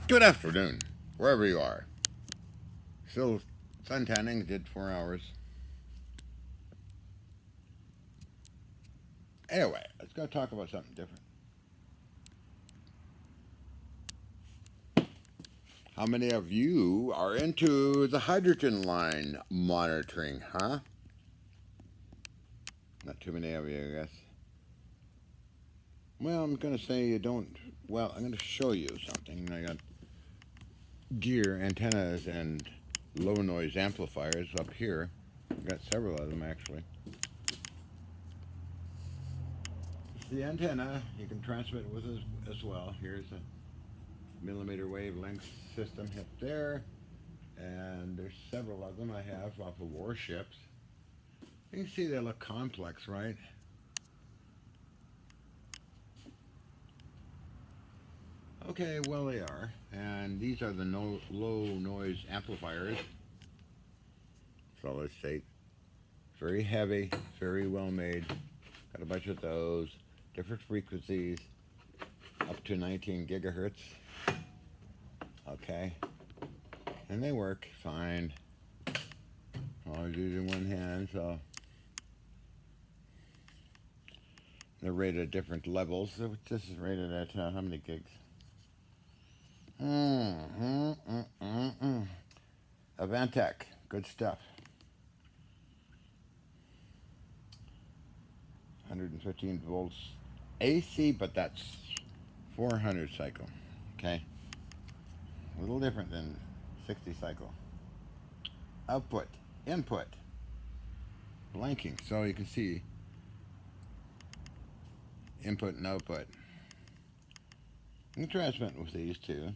Good afternoon, wherever you are. Still sun tanning, did 4 hours. Anyway, let's go talk about something different. How many of you are into the hydrogen line monitoring, huh? Not too many of you, I guess. Well, I'm going to say you don't. Well, I'm going to show you something. I got gear, antennas, and low noise amplifiers up here. I've got several of them actually. It's the antenna. You can transmit with it as well. Here's a millimeter wavelength system hit there, and there's several of them I have off of warships. You can see they look complex, right? Okay, well they are, and these are the low noise amplifiers. Solid state, very heavy, very well made. Got a bunch of those, different frequencies, up to 19 gigahertz. Okay, and they work fine. I was using one hand, so they're rated at different levels. So this is rated at how many gigs? Avantech, good stuff. 115 volts AC, but that's 400 cycle. Okay, a little different than 60 cycle. Output, input, blanking, so you can see input and output. You can transmit with these too.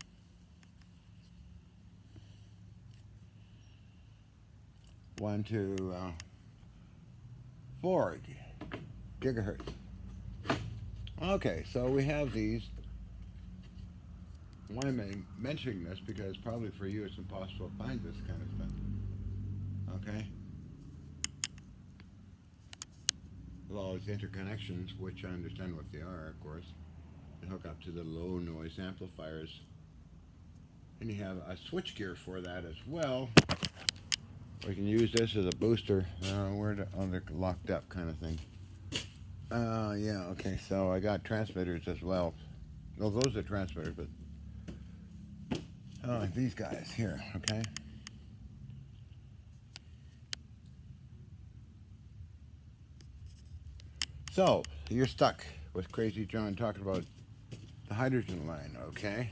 1 to 4 gigahertz. Okay, so we have these. Why am I mentioning this? Because probably for you it's impossible to find this kind of stuff. Okay? With all these interconnections, which I understand what they are, of course, and hook up to the low noise amplifiers. And you have a switch gear for that as well. We can use this as a booster. They're locked up kind of thing. Yeah, okay, so I got transmitters as well. No, those are transmitters, but like these guys here, okay? So, you're stuck with Crazy John talking about the hydrogen line, okay?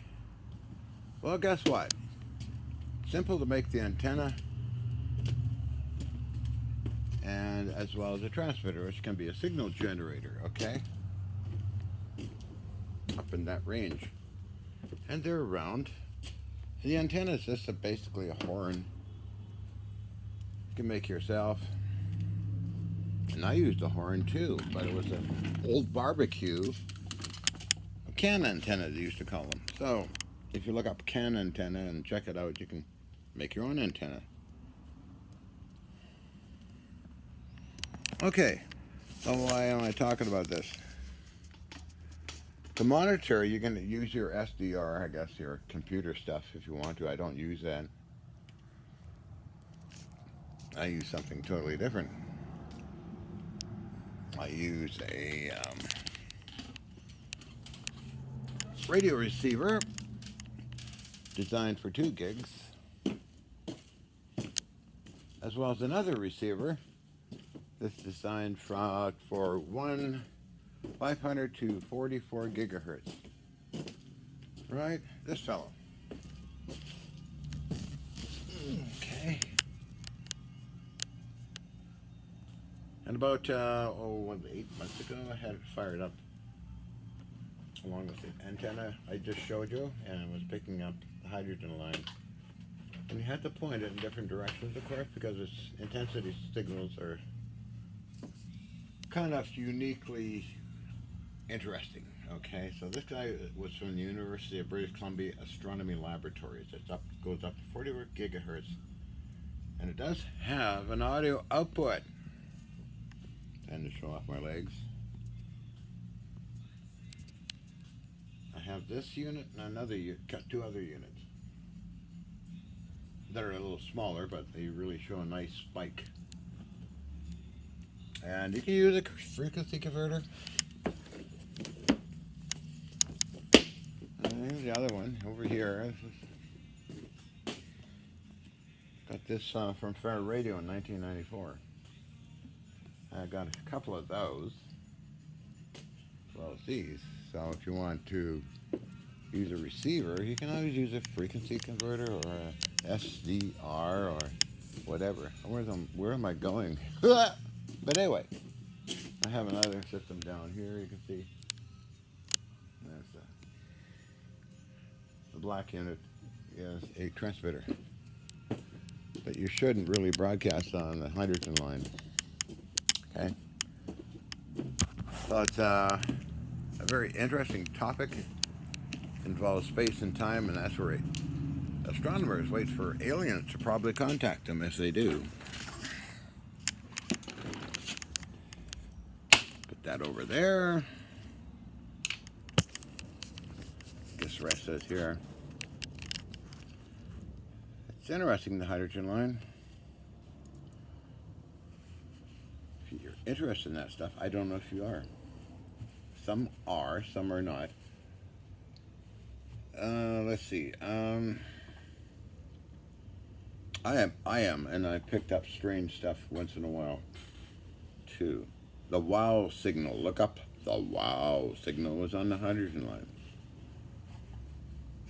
Well, guess what? Simple to make the antenna and as well as a transmitter, which can be a signal generator, okay? Up in that range. And they're round. The antenna is just basically a horn. You can make yourself. And I used a horn too, but it was an old barbecue, a can antenna they used to call them. So if you look up can antenna and check it out, you can make your own antenna. Okay, so why am I talking about this? To monitor, you can use your SDR, I guess, your computer stuff if you want to. I don't use that. I use something totally different. I use a radio receiver designed for 2 gigs, as well as another receiver that's designed for 500 to 44 gigahertz. Right? This fellow. Okay. And about 8 months ago, I had it fired up along with the antenna I just showed you, and it was picking up the hydrogen line. And you have to point it in different directions, of course, because its intensity signals are kind of uniquely interesting. Okay, so this guy was from the University of British Columbia Astronomy Laboratories. Goes up to 40 gigahertz, and it does have an audio output. And to show off my legs, I have this unit and another cut two other units that are a little smaller, but they really show a nice spike. And you can use a frequency converter. And here's the other one over here. Got this from Fair Radio in 1994. I got a couple of those, as well as these. So if you want to use a receiver, you can always use a frequency converter or a SDR or whatever. Where am I going? But anyway, I have another system down here. You can see that's the black unit is a transmitter, but you shouldn't really broadcast on the hydrogen line. Okay, so it's a very interesting topic. Involves space and time, and that's where astronomers wait for aliens to probably contact them if they do. Put that over there. Guess the rest is here. It's interesting, the hydrogen line. If you're interested in that stuff, I don't know if you are. Some are, some are not. Let's see. I am, and I picked up strange stuff once in a while, too. The WOW signal. Look up the WOW signal was on the hydrogen line.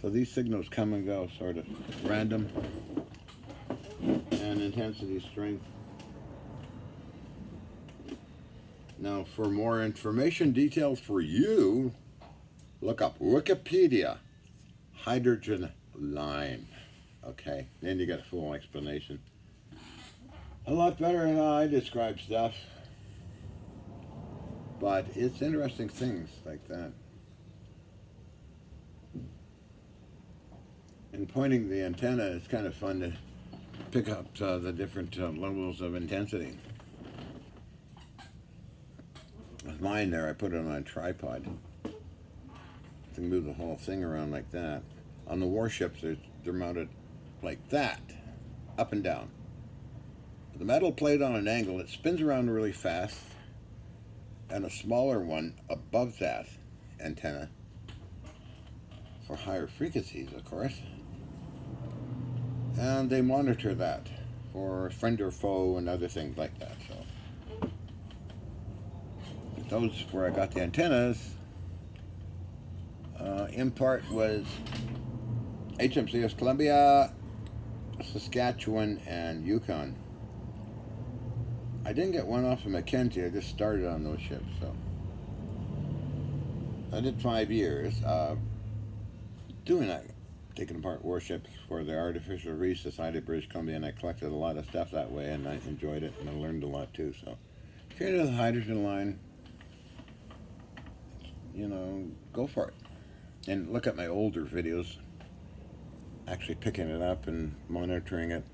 So these signals come and go, sort of random, and intensity, strength. Now, for more information, details for you, look up Wikipedia. Hydrogen line. Okay, then you get a full explanation. A lot better than how I describe stuff. But it's interesting things like that. And pointing the antenna is kind of fun to pick up the different levels of intensity. With mine there, I put it on a tripod. I can move the whole thing around like that. On the warships, they're mounted like that, up and down. The metal plate on an angle, it spins around really fast, and a smaller one above that antenna for higher frequencies, of course. And they monitor that for friend or foe and other things like that. So those where I got the antennas, in part was HMCS Columbia, Saskatchewan, and Yukon. I didn't get one off of Mackenzie. I just started on those ships, so I did 5 years doing that, taking apart warships for the Artificial Reef Society of British Columbia, and I collected a lot of stuff that way, and I enjoyed it, and I learned a lot too. So if you're into the hydrogen line, you know, go for it. And look at my older videos, actually picking it up and monitoring it.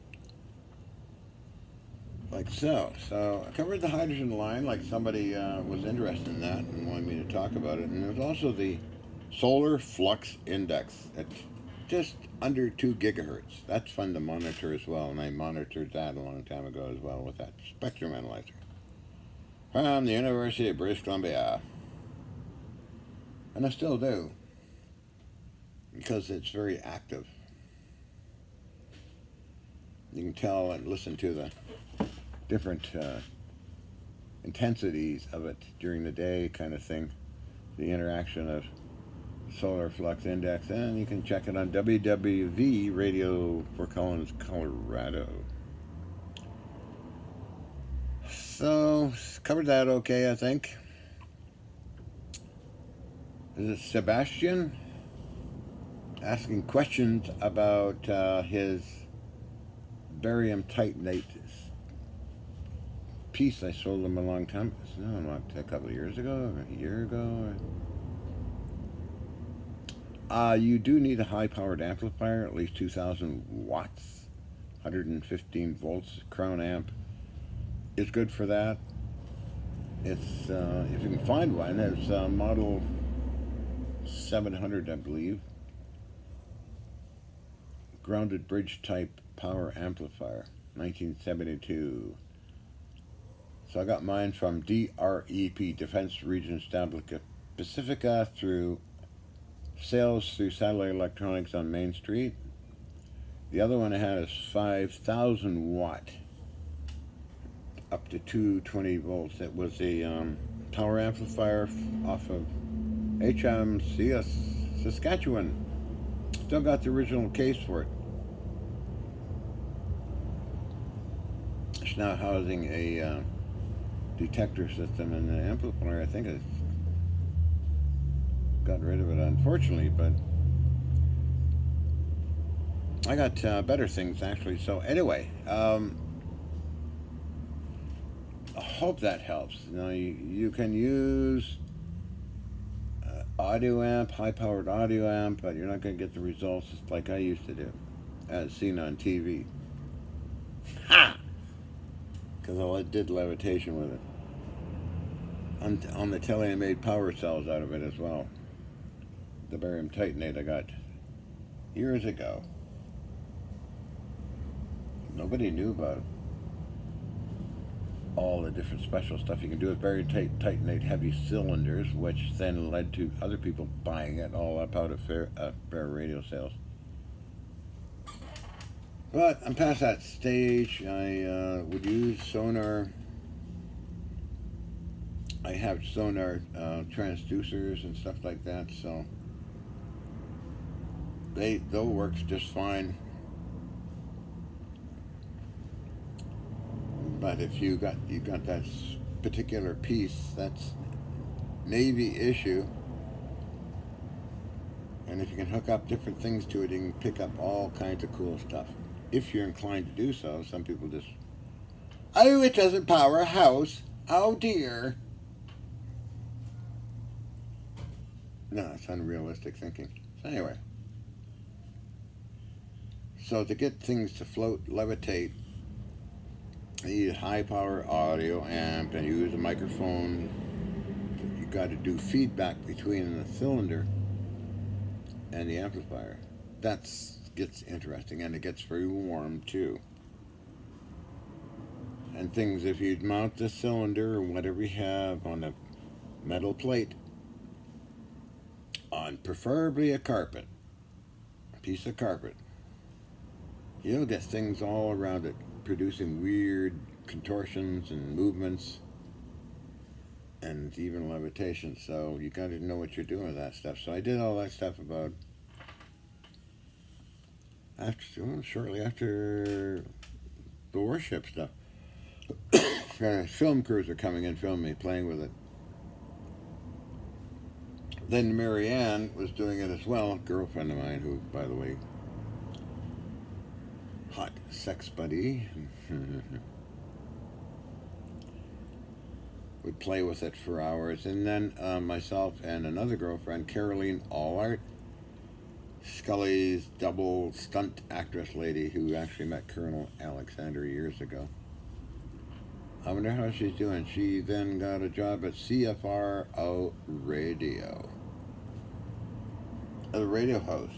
Like so. So I covered the hydrogen line, like somebody was interested in that and wanted me to talk about it. And there's also the solar flux index at just under 2 gigahertz. That's fun to monitor as well, and I monitored that a long time ago as well with that spectrum analyzer from the University of British Columbia. And I still do, because it's very active. You can tell and listen to the different intensities of it during the day, kind of thing. The interaction of solar flux index, and you can check it on WWV Radio, Fort Collins, Colorado. So covered that okay, I think. This is Sebastian asking questions about his barium titanate piece. I sold him a long time, a couple of years ago, or a year ago. You do need a high-powered amplifier, at least 2,000 watts, 115 volts. Crown amp is good for that. It's if you can find one, it's model 700, I believe. Grounded bridge type power amplifier, 1972. So I got mine from DREP, Defense Region Pacifica, through sales through Satellite Electronics on Main Street. The other one I had is 5,000 watt, up to 220 volts. It was a power amplifier off of HMCS Saskatchewan. Still got the original case for it. It's now housing a detector system and the amplifier. I think it's got rid of it, unfortunately, but I got better things actually. So anyway, I hope that helps. Now you can use audio amp, high-powered audio amp, but you're not going to get the results like I used to do, as seen on TV. Ha! Because I did levitation with it. On the telly, I made power cells out of it as well. The barium titanate I got years ago. Nobody knew about it. All the different special stuff you can do with barium titanate heavy cylinders, which then led to other people buying it all up out of fair radio sales. But I'm past that stage. I would use sonar. I have sonar transducers and stuff like that, so they'll work just fine. But if you got that particular piece, that's Navy issue, and if you can hook up different things to it, you can pick up all kinds of cool stuff. If you're inclined to do so. Some people just, oh, it doesn't power a house. Oh dear. No, it's unrealistic thinking. So anyway, so to get things to float, levitate, you need high power audio amp and use a microphone. You got to do feedback between the cylinder and the amplifier. That gets interesting, and it gets very warm too. And things, if you mount the cylinder or whatever you have on a metal plate, on preferably a carpet, a piece of carpet, you'll get things all around it producing weird contortions and movements and even levitation. So you got to know what you're doing with that stuff. So I did all that stuff about shortly after the warship stuff. Film crews are coming in, filming me playing with it. Then Marianne was doing it as well, a girlfriend of mine who, by the way, hot sex buddy. Would play with it for hours. And then myself and another girlfriend, Caroline Allart, Scully's double stunt actress lady who actually met Colonel Alexander years ago. I wonder how she's doing. She then got a job at CFRO Radio, as a radio host.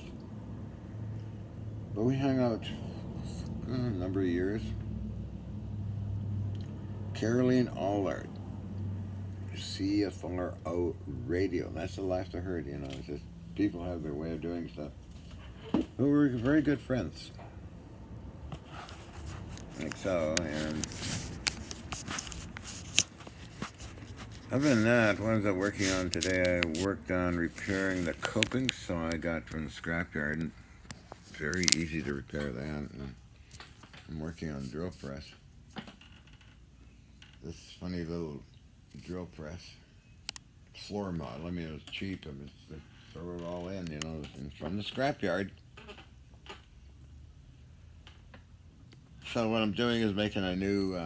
But we hung out a number of years. Caroline Allard, CFRO Radio. That's the last I heard, you know. It's just people have their way of doing stuff. But we're very good friends. Like so, and other than that, what was I working on today? I worked on repairing the coping saw I got from the scrapyard. And very easy to repair that. And I'm working on drill press. This funny little drill press. Floor model. I mean, it was cheap. I mean, throw it all in, you know, from the scrapyard. So what I'm doing is making a new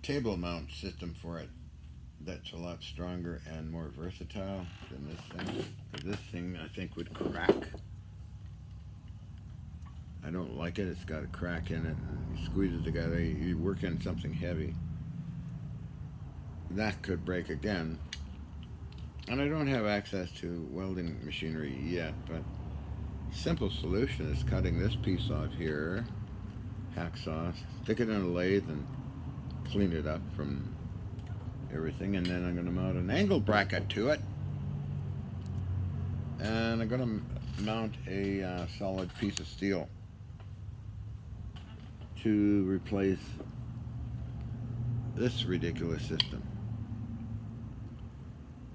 table mount system for it that's a lot stronger and more versatile than this thing. This thing, I think, would crack. I don't like it. It's got a crack in it. You squeeze it together. You work in something heavy. That could break again. And I don't have access to welding machinery yet, but simple solution is cutting this piece off here, hacksaw, stick it in a lathe and clean it up from everything, and then I'm going to mount an angle bracket to it, and I'm going to mount a solid piece of steel to replace this ridiculous system,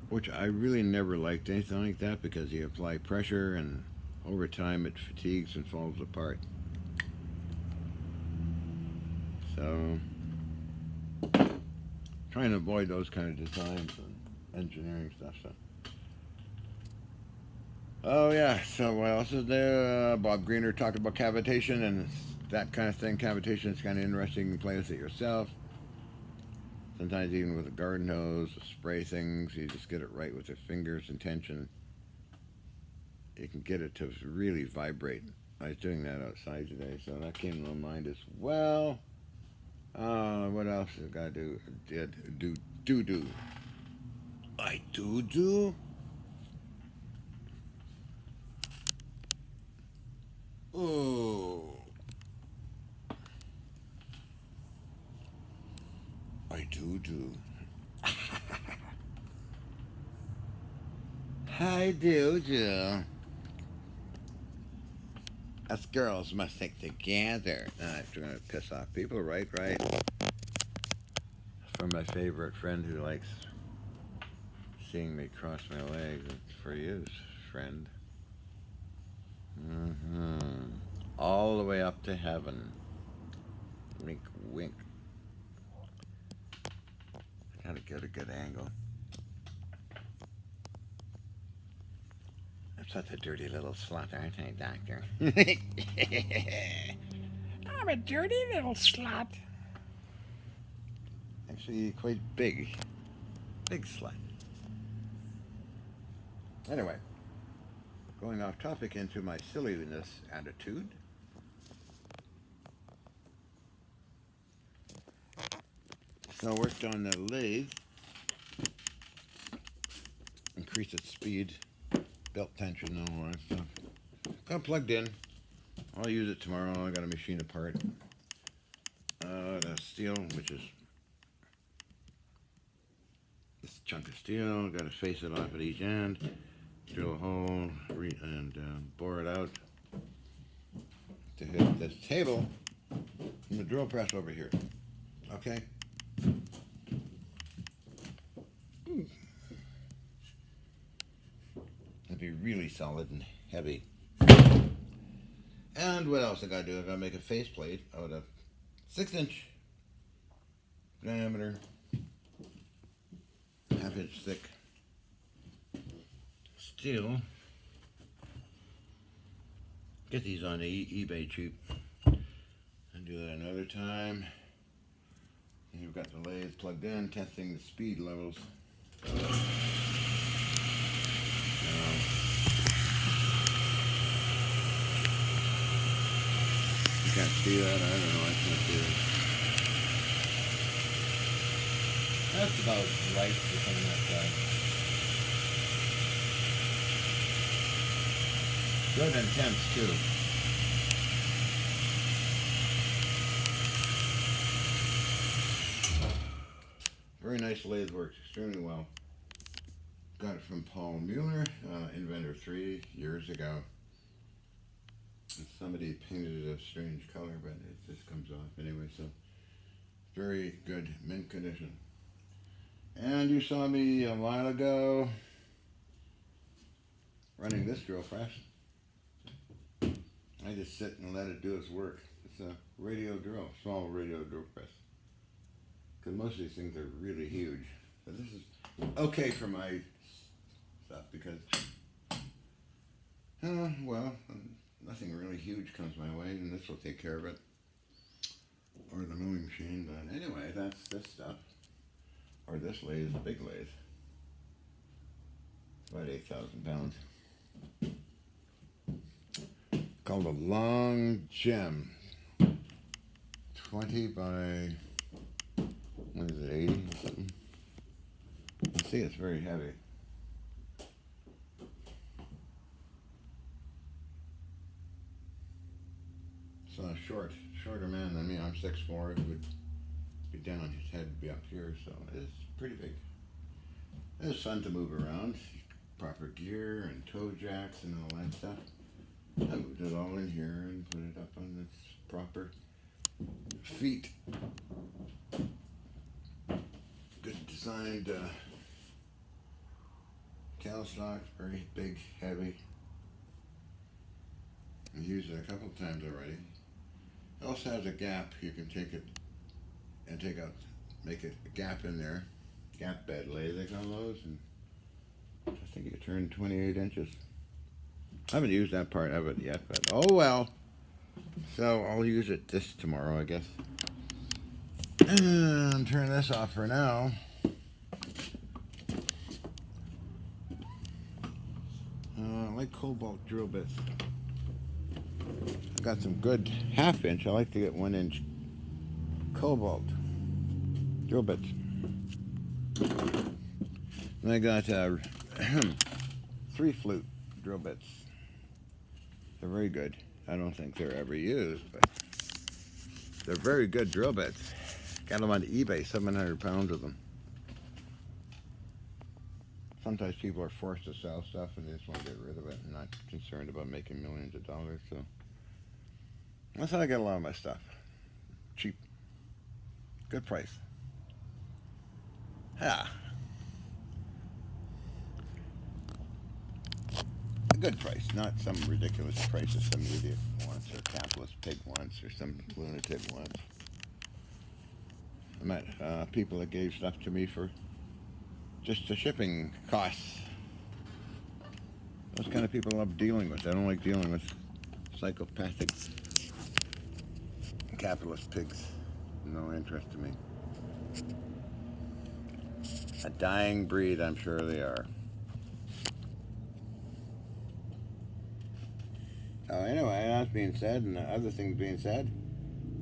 which I really never liked anything like that, because you apply pressure and over time it fatigues and falls apart. So trying to avoid those kind of designs and engineering stuff. So oh yeah, so what else is there? Bob Greener talked about cavitation and that kind of thing. Cavitation is kind of interesting. You can play with it yourself. Sometimes even with a garden hose, spray things, you just get it right with your fingers and tension. You can get it to really vibrate. I was doing that outside today, so that came to my mind as well. What else did I do? Do. I do. Oh. I do. I do. Us girls must stick together. I'm going to piss off people, right? From my favorite friend who likes seeing me cross my legs. It's for you, friend. All the way up to heaven. Wink, wink. Gotta get a good angle. I'm such a dirty little slut, aren't I, Doctor? I'm a dirty little slut. Actually, quite big. Big slut. Anyway, going off topic into my silliness attitude. So I worked on the lathe, increased its speed, belt tension, and all that stuff. Got it plugged in. I'll use it tomorrow. I got to machine apart the steel, which is this chunk of steel. Got to face it off at each end, drill a hole, and bore it out to hit this table and the drill press over here. Okay. It'd be really solid and heavy. And what else I gotta do? I gotta make a faceplate out of 6-inch diameter, half-inch thick steel. Get these on eBay cheap. And do that another time. And you've got the lathe plugged in, testing the speed levels. You can't see that? I don't know. I can't see that. That's about right for something like that. Good and tense, too. Very nice lathe, works extremely well. Got it from Paul Mueller, Inventor 3, years ago. And somebody painted it a strange color, but it just comes off anyway, so very good, mint condition. And you saw me a while ago running this drill press. I just sit and let it do its work. It's a radio drill, small radio drill press. Because most of these things are really huge. So this is okay for my stuff because, well, nothing really huge comes my way, and this will take care of it. Or the milling machine, but anyway, that's this stuff. Or this lathe is a big lathe. About 8,000 pounds. Called a long gem. 20 by, what is it, 80 or something? You see, it's very heavy. So a shorter man than me. I'm 6'4". It would be down. His head would be up here, so it's pretty big. It's fun to move around. Proper gear and toe jacks and all that stuff. I moved it all in here and put it up on its proper feet. Good designed tail stock, very big, heavy. I've used it a couple times already. It also has a gap. You can take it and make it a gap in there. Gap bed lay, they call those. And I think you turn 28 inches. I haven't used that part of it yet, but oh well. So I'll use it this tomorrow, I guess. And turn this off for now. I like cobalt drill bits. I got some good 1/2 inch. I like to get 1 inch cobalt drill bits. And I got 3 flute drill bits. They're very good. I don't think they're ever used, but they're very good drill bits. Got them on eBay, 700 pounds of them. Sometimes people are forced to sell stuff and they just want to get rid of it and not concerned about making millions of dollars. So that's how I get a lot of my stuff. Cheap. Good price. Ah. A good price, not some ridiculous price that some idiot wants or capitalist pig wants or some lunatic wants. I met people that gave stuff to me for just the shipping costs. Those kind of people I love dealing with. I don't like dealing with psychopathic capitalist pigs. No interest to me. A dying breed, I'm sure they are. So anyway, that's being said, and other things being said,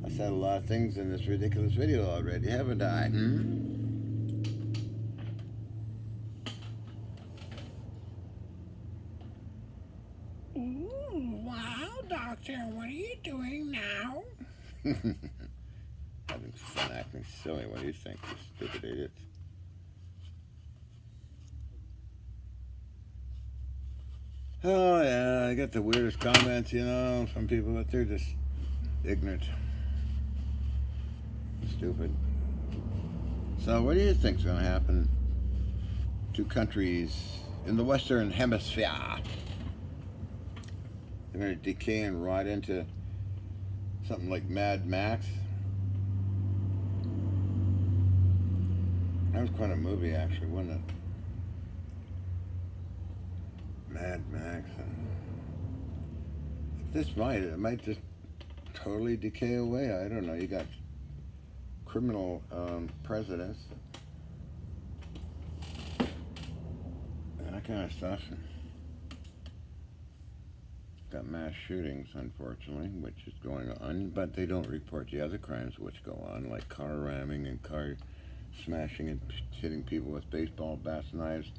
I said a lot of things in this ridiculous video already, haven't I? Ooh, wow, Doctor, what are you doing now? Having fun acting silly. What do you think, you stupid idiots? Oh yeah, I get the weirdest comments, you know, some people, but they're just ignorant. Stupid. So what do you think's going to happen to countries in the Western Hemisphere? They're going to decay and rot into something like Mad Max. That was quite a movie, actually, wasn't it? Mad Max. It might just totally decay away. I don't know. You got criminal presidents, and that kind of stuff. Got mass shootings, unfortunately, which is going on, but they don't report the other crimes which go on, like car ramming and car smashing and hitting people with baseball bats, knives,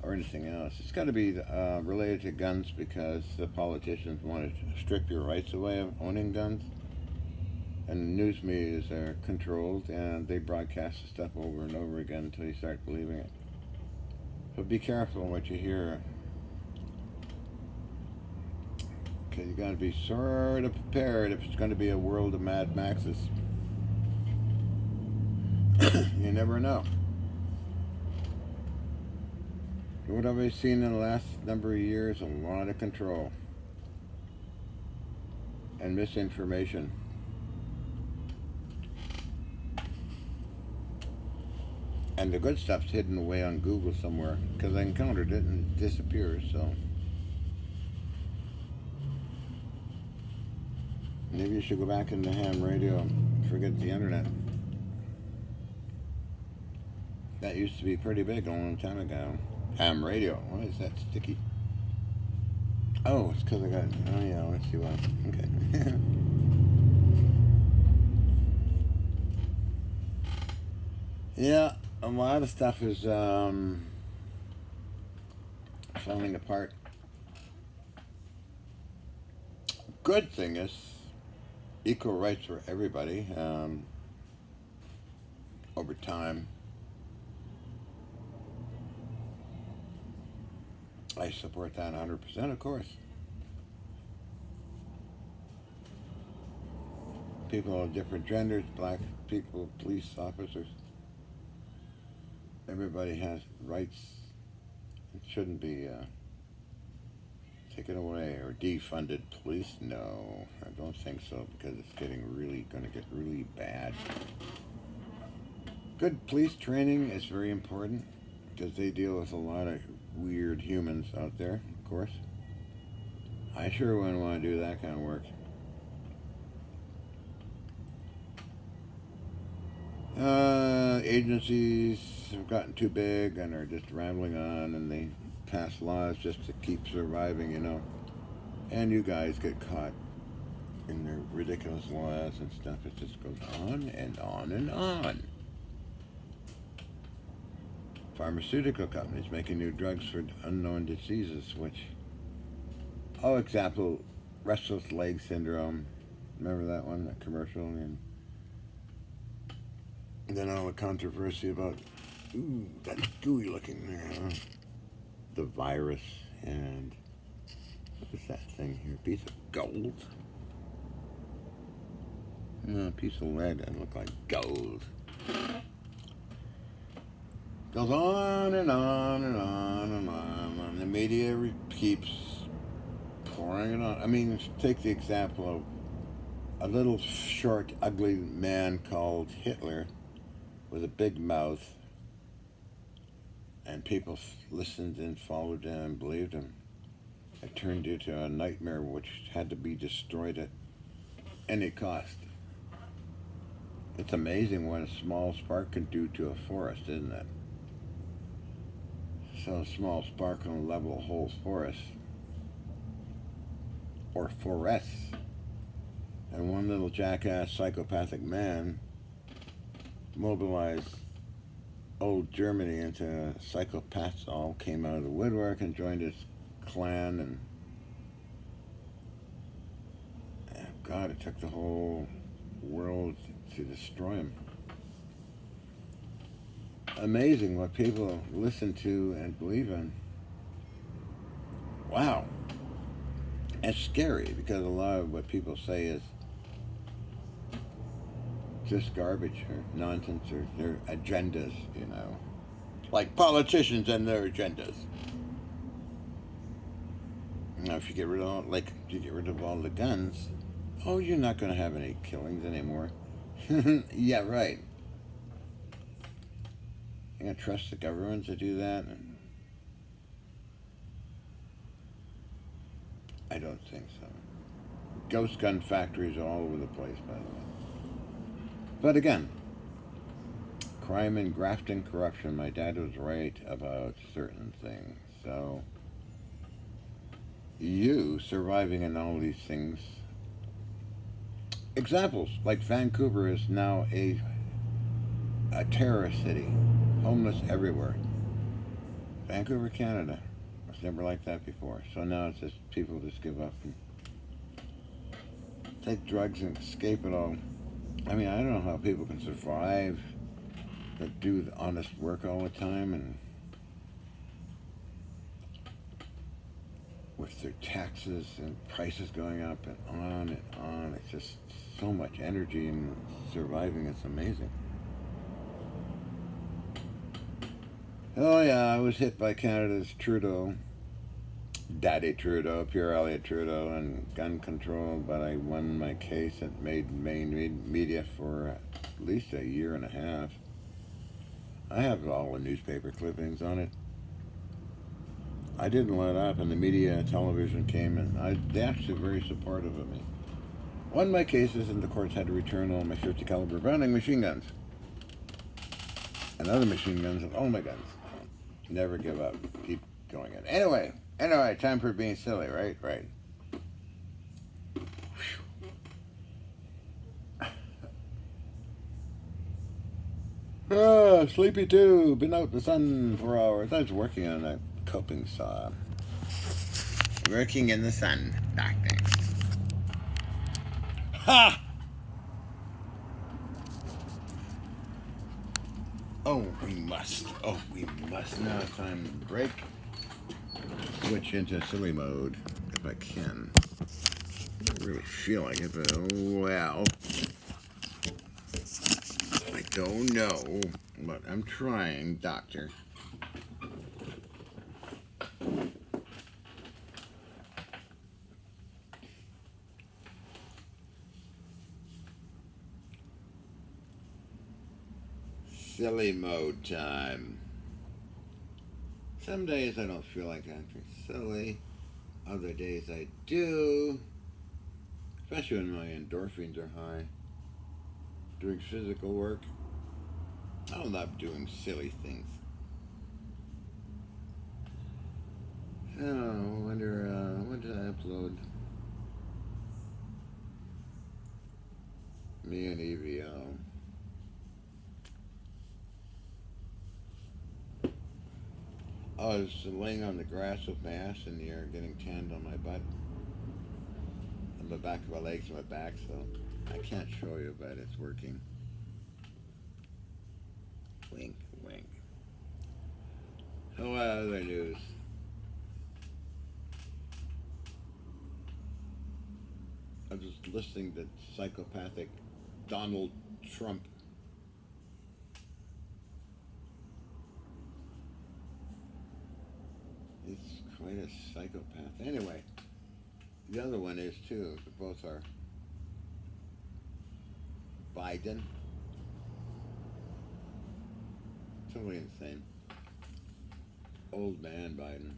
or anything else. It's got to be related to guns because the politicians want to strip your rights away of owning guns. And the news medias are controlled and they broadcast the stuff over and over again until you start believing it. So be careful what you hear. Okay, you got to be sort of prepared if it's going to be a world of Mad Maxes. You never know. What have I seen in the last number of years? A lot of control and misinformation. And the good stuff's hidden away on Google somewhere because I encountered it and it disappears, so maybe you should go back into ham radio and forget the internet. That used to be pretty big a long time ago. Ham radio. Why is that sticky? Oh, it's because I got. Oh yeah, let's see why. Okay. Yeah, a lot of stuff is falling apart. Good thing is, equal rights for everybody over time. I support that 100%, of course. People of different genders, black people, police officers. Everybody has rights. It shouldn't be taken away or defunded. Police? No, I don't think so, because it's going to get really bad. Good police training is very important, because they deal with a lot of weird humans out there, of course. I sure wouldn't want to do that kind of work. Agencies have gotten too big and are just rambling on, and they pass laws just to keep surviving, you know. And you guys get caught in their ridiculous laws and stuff. It just goes on and on and on. Pharmaceutical companies making new drugs for unknown diseases, which, example, restless leg syndrome. Remember that one, that commercial? And then all the controversy about, that gooey looking there, huh? The virus, and what is that thing here? A piece of gold? No, a piece of lead that looked like gold. Goes on and on and on and on, and the media keeps pouring it on. I mean, take the example of a little short, ugly man called Hitler with a big mouth, and people listened and followed him and believed him. It turned into a nightmare which had to be destroyed at any cost. It's amazing what a small spark can do to a forest, isn't it? So a small spark can level a whole forest, or forests. And one little jackass psychopathic man mobilized old Germany into psychopaths. All came out of the woodwork and joined his clan, and God, it took the whole world to destroy him. Amazing what people listen to and believe in. Wow. It's scary, because a lot of what people say is just garbage or nonsense, or their agendas, you know. Like politicians and their agendas. Now, if you get rid of all the guns, you're not going to have any killings anymore. Yeah, right. You gonna trust the government to do that? I don't think so. Ghost gun factories are all over the place, by the way. But again, crime and graft and corruption. My dad was right about certain things. So, you surviving in all these things. Examples, like Vancouver is now a terrorist city. Homeless everywhere. Vancouver, Canada. It was never like that before. So now it's just people just give up and take drugs and escape it all. I mean, I don't know how people can survive that do the honest work all the time, and with their taxes and prices going up and on and on. It's just so much energy in surviving. It's amazing. Oh yeah, I was hit by Canada's Trudeau, Daddy Trudeau, Pierre Elliott Trudeau, and gun control, but I won my case. It made main media for at least a year and a half. I have all the newspaper clippings on it. I didn't let up, and the media, television came, and they actually were very supportive of me. Won my cases, and the courts had to return all my 50 caliber Browning machine guns and other machine guns and all my guns. Never give up. Keep going in. Anyway, time for being silly, right? Right. Sleepy too. Been out in the sun for hours. I was working on a coping saw. Working in the sun. Doctor. Ha! Oh, we must. Oh, we must. Now it's time to break. Switch into silly mode if I can. I don't really feel like it, but oh well. I don't know, but I'm trying, Doctor. Silly mode time. Some days I don't feel like acting silly. Other days I do. Especially when my endorphins are high. Doing physical work. I love doing silly things. Oh, I wonder, when did I upload? Me and EVO. I was laying on the grass with my ass in the air, getting tanned on my butt, on the back of my legs and my back, so I can't show you, but it's working. Wink, wink. So what other news? I was listening to psychopathic Donald Trump. He's quite a psychopath. Anyway, the other one is too. Both are Biden. Totally insane. Old man Biden.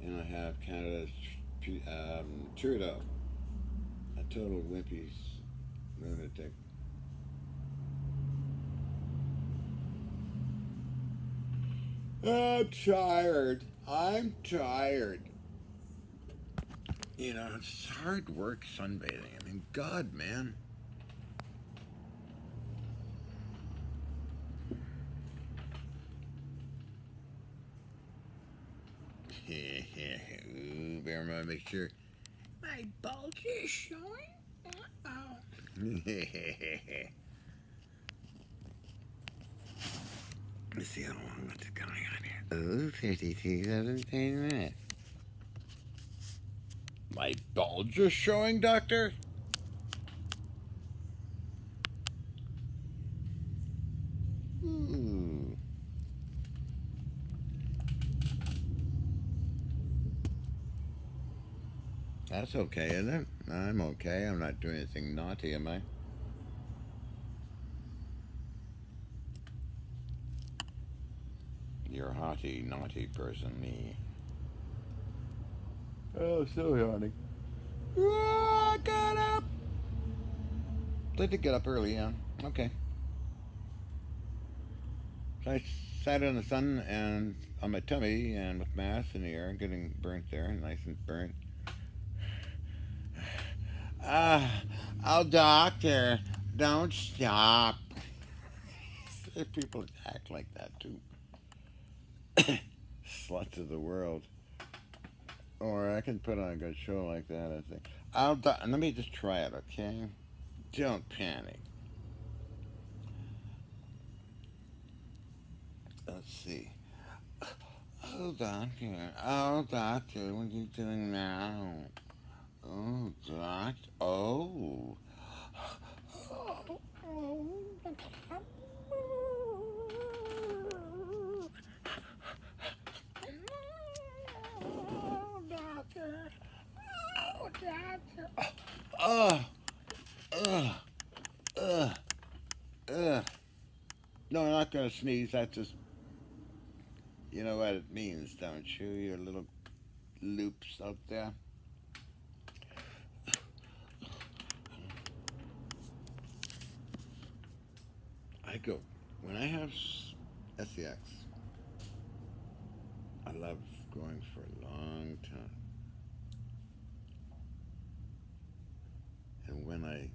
And I have Canada's Trudeau. A total wimpy lunatic. I'm tired. I'm tired. You know, it's hard work sunbathing. I mean, God, man. Ooh, better not make sure. My bulge is showing? Uh-oh. Let's see how long what's going on here. Oh, 52 minutes. My bulge is showing, Doctor? Ooh. That's okay, isn't it? I'm okay. I'm not doing anything naughty, am I? You're a haughty, naughty person, me. Oh, so yawning. I got up. I did get up early, yeah. Okay. So I sat in the sun and on my tummy and with my ass in the air, getting burnt there, nice and burnt. Oh, doctor, don't stop. People act like that too. Sluts of the world. Or I can put on a good show like that, I think. Let me just try it, okay? Don't panic. Let's see. Oh, doctor. Oh, doctor, what are you doing now? Oh, doctor. Oh. Oh, doctor. Oh, doctor. Ugh. Ugh. Ugh. Ugh. No, I'm not going to sneeze. That's just, you know what it means, don't you? Your little loops out there. I go, when I have SEX, I love going for a long time. And when I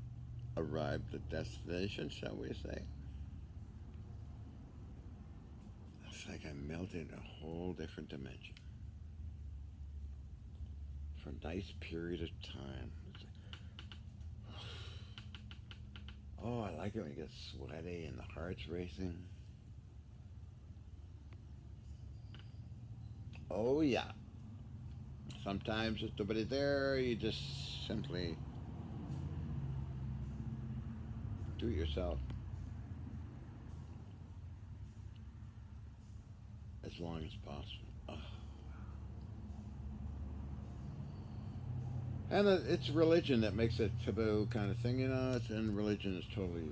arrive at destination, shall we say, it's like I melted in a whole different dimension for a nice period of time. Oh, I like it when it gets sweaty and the heart's racing. Oh, yeah. Sometimes if nobody's there, you just simply do it yourself as long as possible. Oh. And it's religion that makes it taboo kind of thing, you know. And religion is totally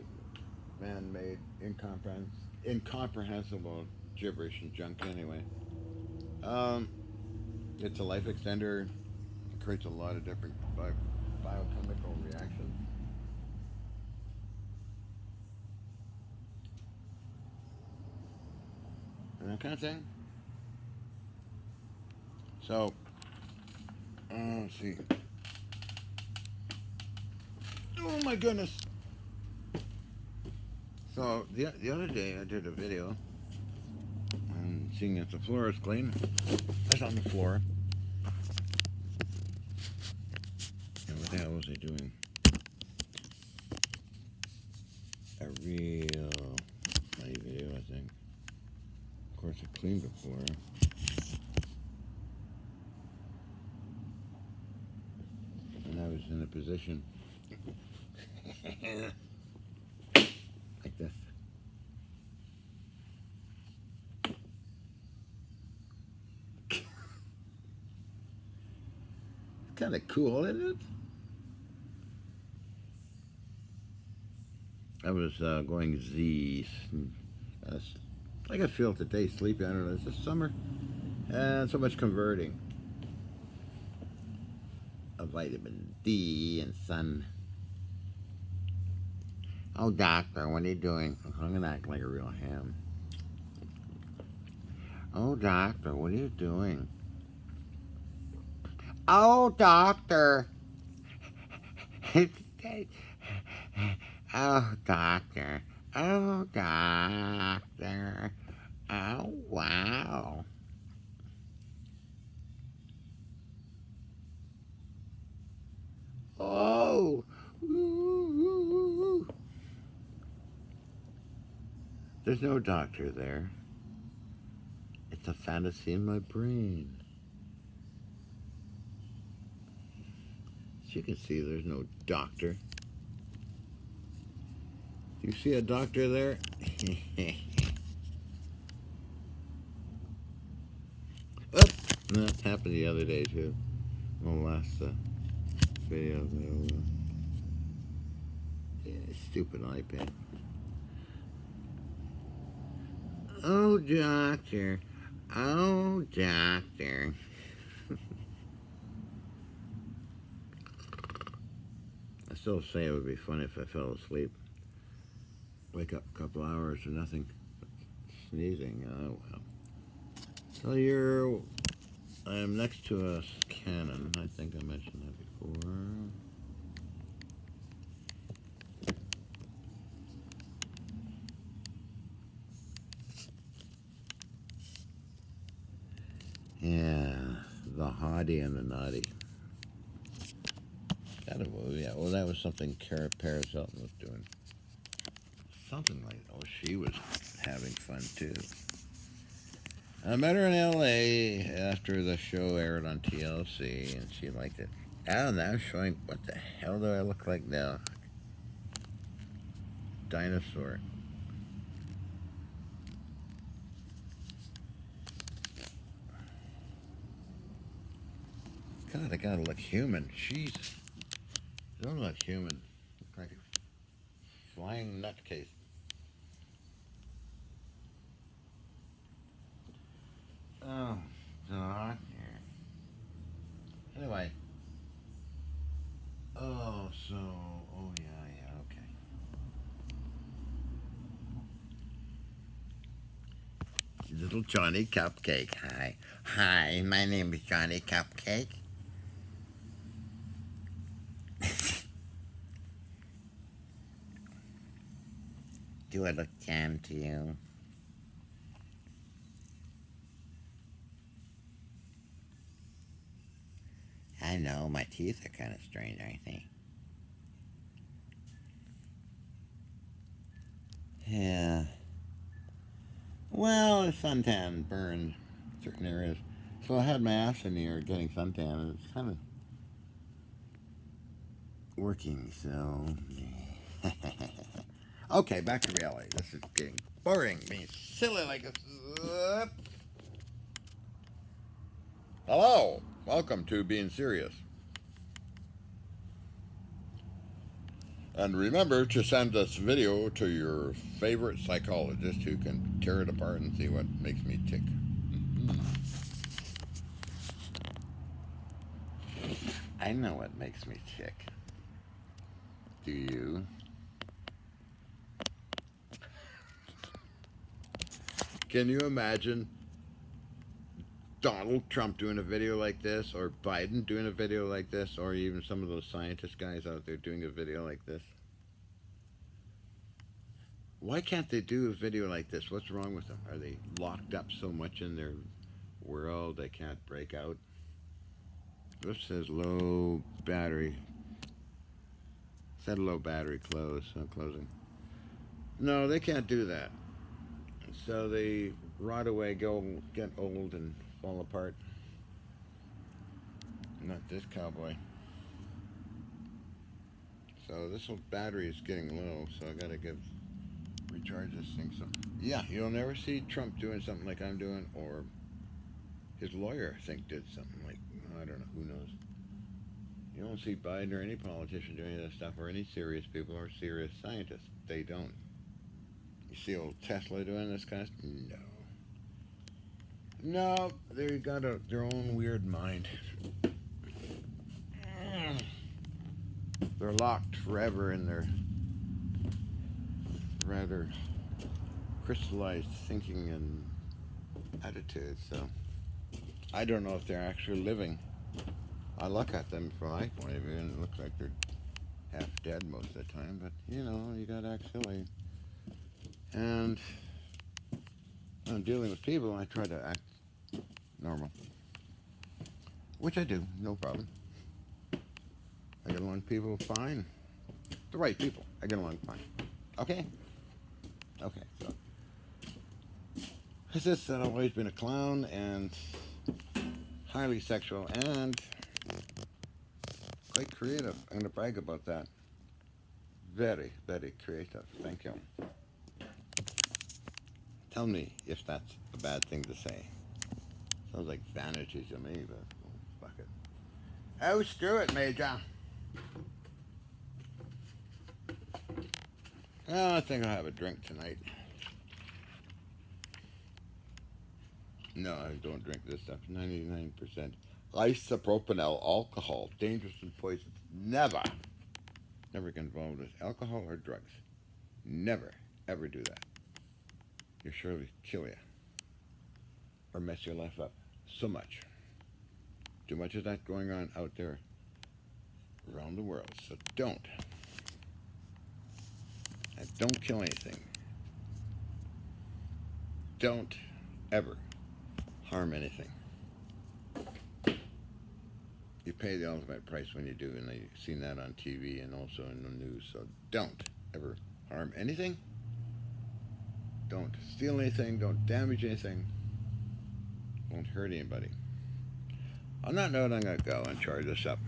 man-made, incomprehensible gibberish and junk anyway. Um, it's a life extender. It creates a lot of different biochemical reactions and that kind of thing. So, let's see. Oh my goodness. So the other day I did a video and seeing that the floor is clean. I was on the floor. And what the hell was I doing? A real funny video, I think. Of course, I cleaned the floor. And I was in a position like this. It's kind of cool, isn't it? I was going Z. I could feel today sleepy. I don't know. It's the summer. And so much converting of vitamin D and sun. Oh, doctor, what are you doing? I'm going to act like a real ham. Oh, doctor, what are you doing? Oh, doctor. Oh, doctor. Oh, doctor. Oh, wow. Oh. Ooh. There's no doctor there. It's a fantasy in my brain. As you can see, there's no doctor. Do you see a doctor there? Oh, that happened the other day too. The last video. Stupid iPad. Oh, doctor. Oh, doctor. I still say it would be funny if I fell asleep. Wake up a couple hours or nothing. Sneezing. Oh, well. So I am next to a Canon. I think I mentioned that before. Yeah, The Hottie and the Naughty. Kind of movie. Yeah, well, that was something Paris Hilton was doing. Something like that. Oh, she was having fun too. I met her in L.A. after the show aired on TLC, and she liked it. Oh, now showing what the hell do I look like now? Dinosaur. God, I gotta look human. Jeez. Don't look human. Look like a flying nutcase. Oh, doctor. Anyway. Oh, yeah, okay. Little Johnny Cupcake. Hi. Hi, my name is Johnny Cupcake. Do I look tan to you? I know, my teeth are kind of strange, aren't they? Yeah. Well, the suntan burned certain areas. So I had my ass in the air getting suntan, and it's kind of working, so. Okay, back to reality. This is getting boring, being silly like this. Hello, welcome to Being Serious. And remember to send this video to your favorite psychologist who can tear it apart and see what makes me tick. I know what makes me tick. Do you? Can you imagine Donald Trump doing a video like this, or Biden doing a video like this, or even some of those scientist guys out there doing a video like this? Why can't they do a video like this? What's wrong with them? Are they locked up so much in their world they can't break out? This says low battery. Said low battery closing. No, they can't do that. So they rot away, get old, and fall apart. Not this cowboy. So this whole battery is getting low, so I gotta recharge this thing. So yeah, you'll never see Trump doing something like I'm doing, or his lawyer, I think, did something like, I don't know, who knows. You don't see Biden or any politician doing that stuff, or any serious people or serious scientists. They don't. You see old Tesla doing this kind of stuff? No, they got their own weird mind. They're locked forever in their rather crystallized thinking and attitude. So I don't know if they're actually living. I look at them from my point of view, and it looks like they're half dead most of the time. But you know, you gotta act silly. And when I'm dealing with people, I try to act normal, which I do, no problem. I get along with people fine. The right people, I get along fine. Okay? Okay, so. As I said, I've always been a clown and highly sexual and quite creative. I'm going to brag about that. Very, very creative. Thank you. Tell me if that's a bad thing to say. Sounds like vanity to me, but fuck it. Oh, screw it, Major. Oh, I think I'll have a drink tonight. No, I don't drink this stuff. 99% isopropyl alcohol, dangerous and poisonous. Never get involved with alcohol or drugs. Never, ever do that. You'll surely kill you or mess your life up so much. Too much of that going on out there around the world. So don't. And don't kill anything. Don't ever harm anything. You pay the ultimate price when you do, and I've seen that on TV and also in the news. So don't ever harm anything. Don't steal anything. Don't damage anything. Won't hurt anybody. On that note, I'm going to go and charge this up.